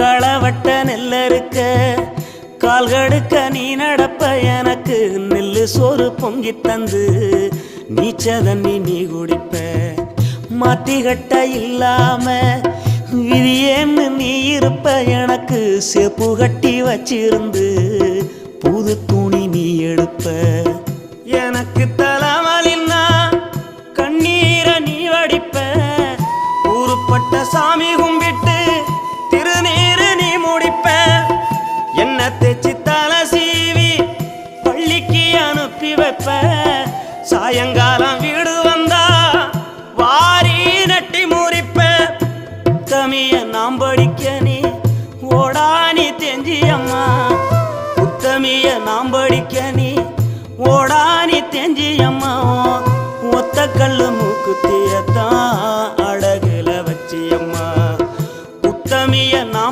களவட்ட நெல்லறுக்க கால்கடுக்க நீ நடப்ப எனக்கு நெல்லு சோறு பொங்கி தந்து நீச்ச தண்ணி நீ குடிப்ப மாத்திகட்ட இல்லாம விதியேன்னு நீ இருப்ப எனக்கு செப்பு கட்டி வச்சிருந்து புது துணி நீ எடுப்ப எனக்கு தலைவலின்னா கண்ணீரை நீ வடிப்ப ஊருப்பட்ட சாமி கும்பிட்டு திருநீரு நீ முடிப்ப என்ன தேச்சி தலை சீவி பள்ளிக்கு அனுப்பி வைப்ப சாயங்காலம் வீடு வந்தா வாரி நட்டி முறிப்ப உத்தமிய நாம் படிக்க நீ ஓடானி தெஞ்சி அம்மா உத்தமிய நாம் படிக்க நீ ஓடானி தெஞ்சி அம்மா ஒத்த கல்லு மூக்குத்தியத்தான் அழகுல வச்சி அம்மா உத்தமிய நாம்